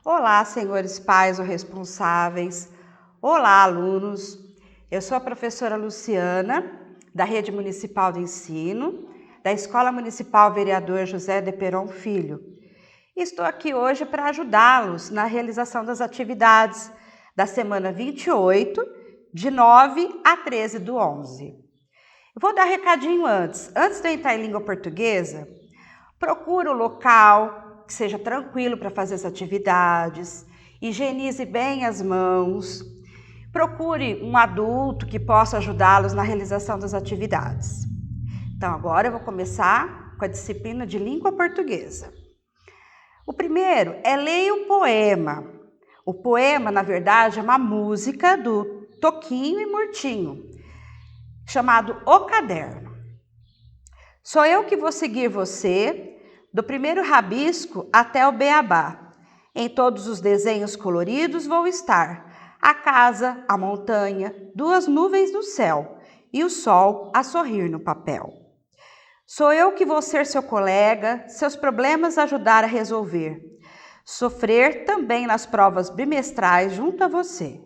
Olá, senhores pais ou responsáveis. Olá, alunos. Eu sou a professora Luciana, da Rede Municipal de Ensino, da Escola Municipal Vereador José de Peron Filho. Estou aqui hoje para ajudá-los na realização das atividades da semana 28, de 9 a 13 do 11. Eu vou dar recadinho antes. Antes de eu entrar em língua portuguesa, procure o local que seja tranquilo para fazer as atividades, higienize bem as mãos, procure um adulto que possa ajudá-los na realização das atividades. Então, agora eu vou começar com a disciplina de língua portuguesa. O primeiro é leia o poema. O poema, na verdade, é uma música do Toquinho e Murtinho, chamado O Caderno. Sou eu que vou seguir você, do primeiro rabisco até o beabá. Em todos os desenhos coloridos vou estar. A casa, a montanha, duas nuvens no céu e o sol a sorrir no papel. Sou eu que vou ser seu colega, seus problemas ajudar a resolver. Sofrer também nas provas bimestrais junto a você.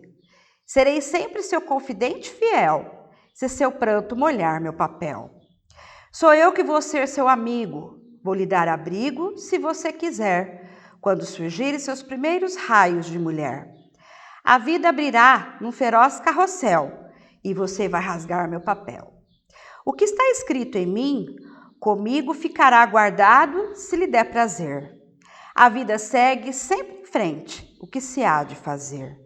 Serei sempre seu confidente fiel, se seu pranto molhar meu papel. Sou eu que vou ser seu amigo, vou lhe dar abrigo se você quiser, quando surgirem seus primeiros raios de mulher. A vida abrirá num feroz carrossel e você vai rasgar meu papel. O que está escrito em mim, comigo ficará guardado se lhe der prazer. A vida segue sempre em frente, o que se há de fazer.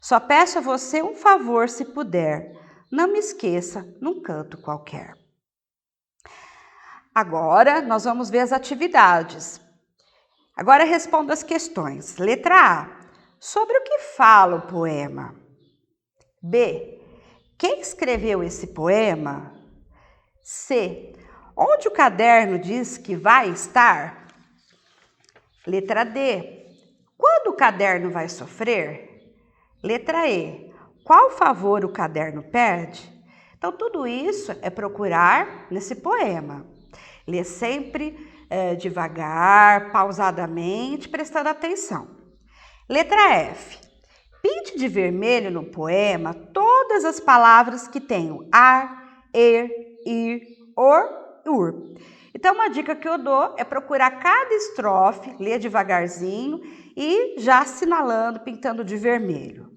Só peço a você um favor se puder, não me esqueça num canto qualquer. Agora, nós vamos ver as atividades. Agora responda as questões. Letra A. Sobre o que fala o poema? B. Quem escreveu esse poema? C. Onde o caderno diz que vai estar? Letra D. Quando o caderno vai sofrer? Letra E. Qual favor o caderno perde? Então, tudo isso é procurar nesse poema. Lê sempre devagar, pausadamente, prestando atenção. Letra F. Pinte de vermelho no poema todas as palavras que tenham ar, ir, ur. Então, uma dica que eu dou é procurar cada estrofe, ler devagarzinho e já assinalando, pintando de vermelho.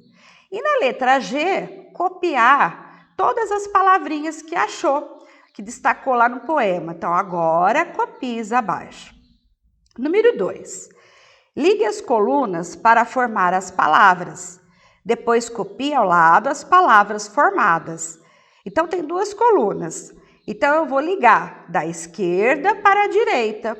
E na letra G, copiar todas as palavrinhas que achou, que destacou lá no poema. Então, agora copie abaixo. Número 2. Ligue as colunas para formar as palavras. Depois copie ao lado as palavras formadas. Então, tem duas colunas. Então, eu vou ligar da esquerda para a direita.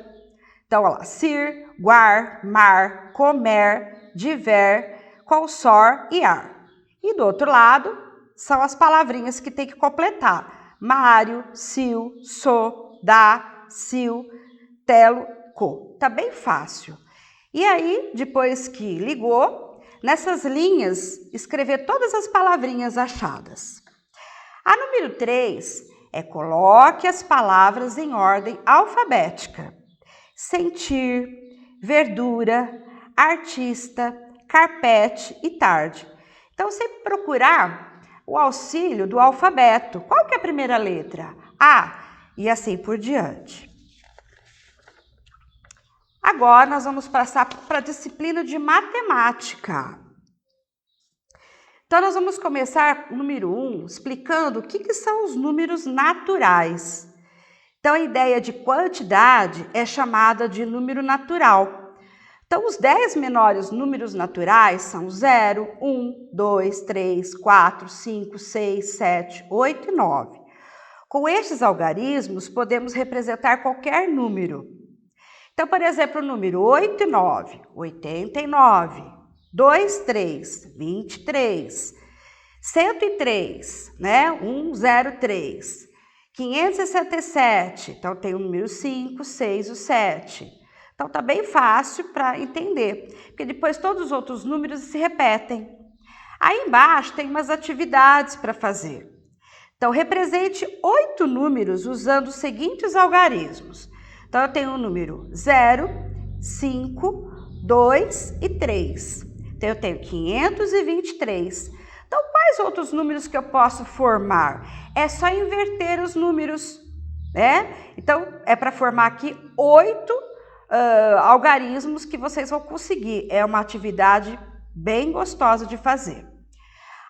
Então, olha lá, cir, guar, mar, comer, diver, consor e ar. E do outro lado, são as palavrinhas que tem que completar. Mário, sil, so, dá, sil, telo, co. Tá bem fácil. E aí, depois que ligou, nessas linhas, escrever todas as palavrinhas achadas. A número 3 é coloque as palavras em ordem alfabética. Sentir, verdura, artista, carpete e tarde. Então, sempre procurar o auxílio do alfabeto. Qual que é a primeira letra? A, e assim por diante. Agora, nós vamos passar para a disciplina de matemática. Então, nós vamos começar, número 1, explicando o que são os números naturais. Então, a ideia de quantidade é chamada de número natural. Então, os 10 menores números naturais são 0, 1, 2, 3, 4, 5, 6, 7, 8 e 9. Com estes algarismos, podemos representar qualquer número. Então, por exemplo, o número 8 e 9, 89, 2, 3, 23, 103, 103, 567, então tem o número 5, 6 e o 7. Então, tá bem fácil para entender, porque depois todos os outros números se repetem. Aí embaixo tem umas atividades para fazer. Então, represente 8 números usando os seguintes algarismos. Então, eu tenho o número 0, 5, 2 e 3. Então, eu tenho 523. Então, quais outros números que eu posso formar? É só inverter os números, né? Então, é para formar aqui 8 algarismos que vocês vão conseguir. É uma atividade bem gostosa de fazer.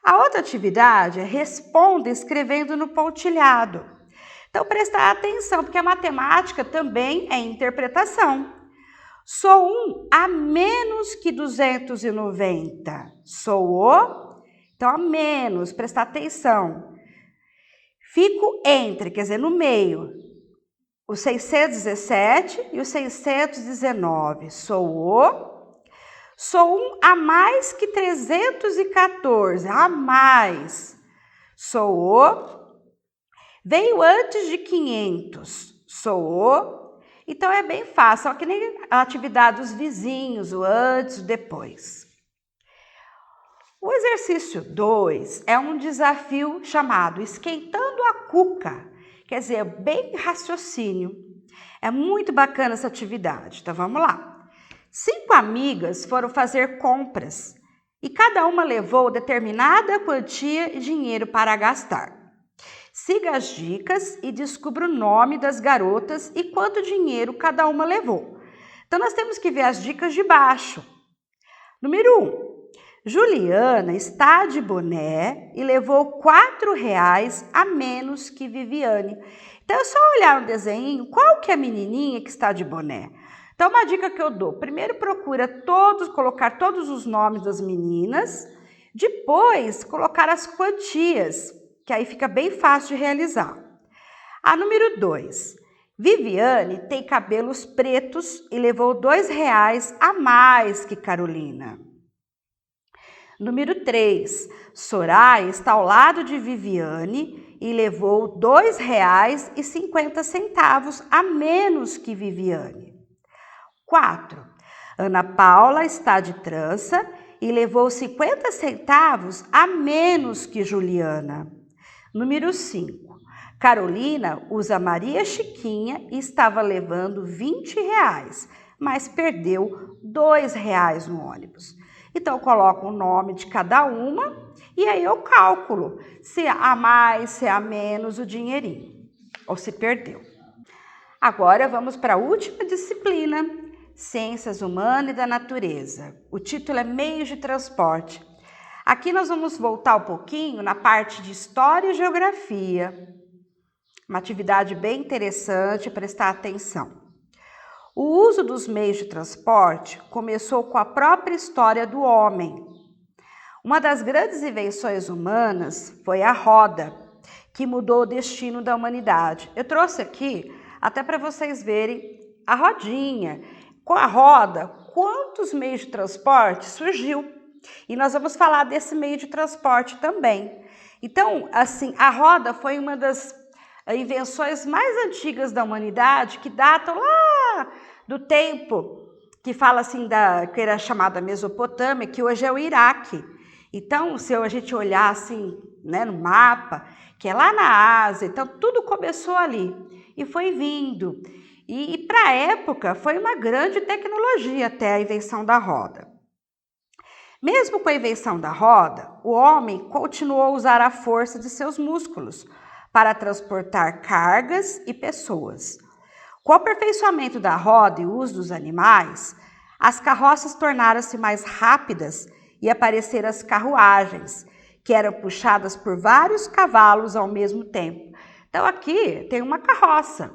A outra atividade é responda escrevendo no pontilhado. Então, prestar atenção, porque a matemática também é interpretação. Sou 1 a menos que 290. Sou o? Então, a menos, prestar atenção. Fico entre, quer dizer, no meio, o 617 e o 619. Sou 1 a mais que 314. A mais. Veio antes de 500. Então, é bem fácil, só que nem a atividade dos vizinhos, o antes, o depois. O exercício 2 é um desafio chamado Esquentando a Cuca, quer dizer, bem raciocínio. É muito bacana essa atividade, então vamos lá. 5 amigas foram fazer compras e cada uma levou determinada quantia de dinheiro para gastar. Siga as dicas e descubra o nome das garotas e quanto dinheiro cada uma levou. Então, nós temos que ver as dicas de baixo. Número 1. Juliana está de boné e levou R$4 a menos que Viviane. Então, é só olhar no desenho, qual que é a menininha que está de boné? Então, uma dica que eu dou, primeiro procura colocar todos os nomes das meninas, depois colocar as quantias, que aí fica bem fácil de realizar. A número 2, Viviane tem cabelos pretos e levou R$2 a mais que Carolina. Número 3, Soraya está ao lado de Viviane e levou R$2,50 a menos que Viviane. 4, Ana Paula está de trança e levou 50 centavos a menos que Juliana. Número 5, Carolina usa Maria Chiquinha e estava levando R$20, mas perdeu R$2 no ônibus. Então, eu coloco o nome de cada uma e aí eu calculo se a mais, se a menos o dinheirinho, ou se perdeu. Agora, vamos para a última disciplina, Ciências Humanas e da Natureza. O título é Meios de Transporte. Aqui nós vamos voltar um pouquinho na parte de História e Geografia. Uma atividade bem interessante, prestar atenção. O uso dos meios de transporte começou com a própria história do homem. Uma das grandes invenções humanas foi a roda, que mudou o destino da humanidade. Eu trouxe aqui até para vocês verem a rodinha. Com a roda, quantos meios de transporte surgiu? E nós vamos falar desse meio de transporte também. Então, assim, a roda foi uma das invenções mais antigas da humanidade, que datam lá do tempo que fala assim que era chamada Mesopotâmia, que hoje é o Iraque. Então, se a gente olhar assim, né, no mapa, que é lá na Ásia, então tudo começou ali e foi vindo. E para a época foi uma grande tecnologia até a invenção da roda. Mesmo com a invenção da roda, o homem continuou a usar a força de seus músculos para transportar cargas e pessoas. Com o aperfeiçoamento da roda e o uso dos animais, as carroças tornaram-se mais rápidas e apareceram as carruagens, que eram puxadas por vários cavalos ao mesmo tempo. Então aqui tem uma carroça,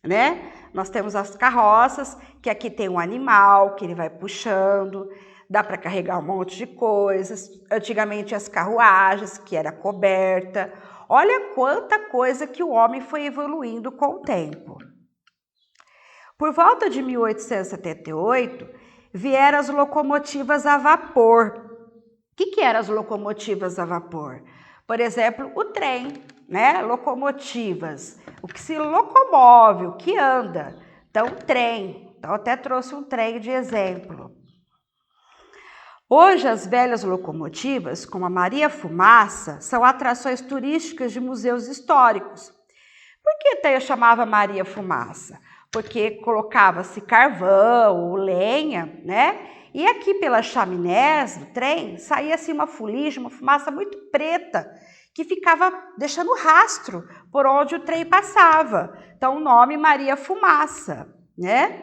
né? Nós temos as carroças, que aqui tem um animal que ele vai puxando, dá para carregar um monte de coisas. Antigamente as carruagens, que era coberta. Olha quanta coisa que o homem foi evoluindo com o tempo. Por volta de 1878, vieram as locomotivas a vapor. O que eram as locomotivas a vapor? Por exemplo, o trem, né? Locomotivas, o que se locomove, o que anda. Então, trem. Então, até trouxe um trem de exemplo. Hoje, as velhas locomotivas, como a Maria Fumaça, são atrações turísticas de museus históricos. Por que até eu chamava Maria Fumaça? porque colocava-se carvão ou lenha, né? E aqui pelas chaminés do trem saía assim uma fuligem, uma fumaça muito preta, que ficava deixando rastro por onde o trem passava. Então o nome Maria Fumaça, né?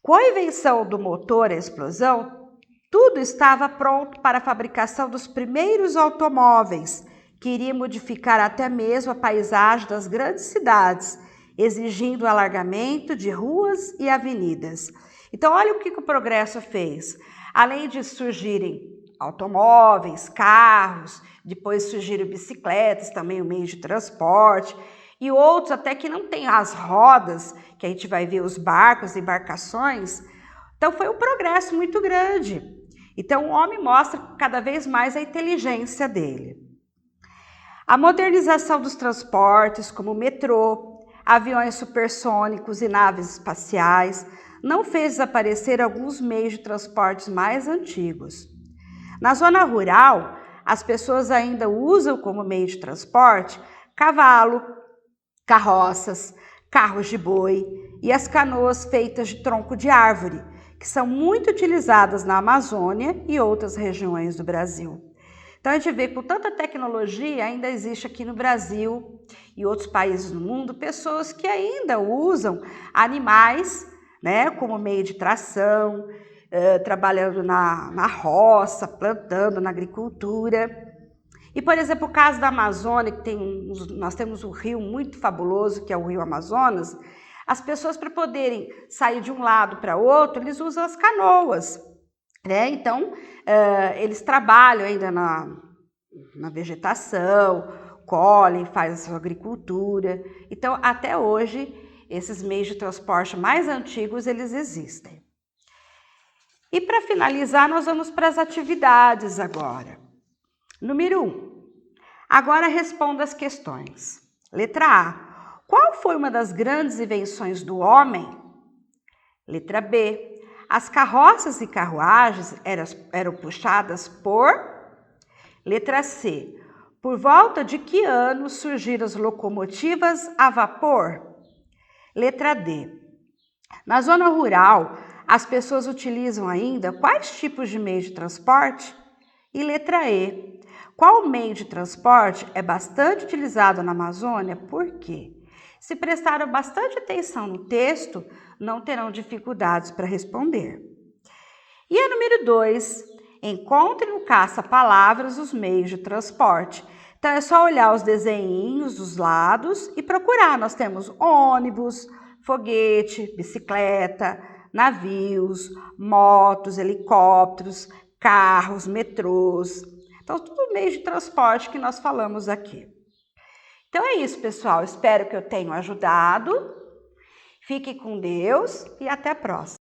Com a invenção do motor e a explosão, tudo estava pronto para a fabricação dos primeiros automóveis, que iriam modificar até mesmo a paisagem das grandes cidades, exigindo o alargamento de ruas e avenidas. Então, olha o que o progresso fez. Além de surgirem automóveis, carros, depois surgiram bicicletas, também o meio de transporte, e outros até que não tem as rodas, que a gente vai ver os barcos, embarcações. Então, foi um progresso muito grande. Então, o homem mostra cada vez mais a inteligência dele. A modernização dos transportes, como o metrô, aviões supersônicos e naves espaciais, não fez desaparecer alguns meios de transportes mais antigos. Na zona rural, as pessoas ainda usam como meio de transporte cavalo, carroças, carros de boi e as canoas feitas de tronco de árvore, que são muito utilizadas na Amazônia e outras regiões do Brasil. Então a gente vê que com tanta tecnologia ainda existe aqui no Brasil e outros países do mundo pessoas que ainda usam animais, né, como meio de tração, trabalhando na roça, plantando na agricultura. E, por exemplo, o caso da Amazônia, que nós temos um rio muito fabuloso, que é o Rio Amazonas, as pessoas, para poderem sair de um lado para outro, eles usam as canoas, né? Então, eles trabalham ainda na vegetação, colhem, fazem a sua agricultura. Então, até hoje, esses meios de transporte mais antigos, eles existem. E, para finalizar, nós vamos para as atividades agora. Número 1. Agora responda as questões. Letra A. Qual foi uma das grandes invenções do homem? Letra B. As carroças e carruagens eram puxadas por? Letra C. Por volta de que ano surgiram as locomotivas a vapor? Letra D. Na zona rural, as pessoas utilizam ainda quais tipos de meios de transporte? E letra E. Qual meio de transporte é bastante utilizado na Amazônia? Por quê? Se prestaram bastante atenção no texto, não terão dificuldades para responder. E a número 2, encontre no caça-palavras os meios de transporte. Então é só olhar os desenhinhos dos lados e procurar. Nós temos ônibus, foguete, bicicleta, navios, motos, helicópteros, carros, metrôs. Então, tudo meio de transporte que nós falamos aqui. Então é isso, pessoal. Espero que eu tenha ajudado. Fique com Deus e até a próxima.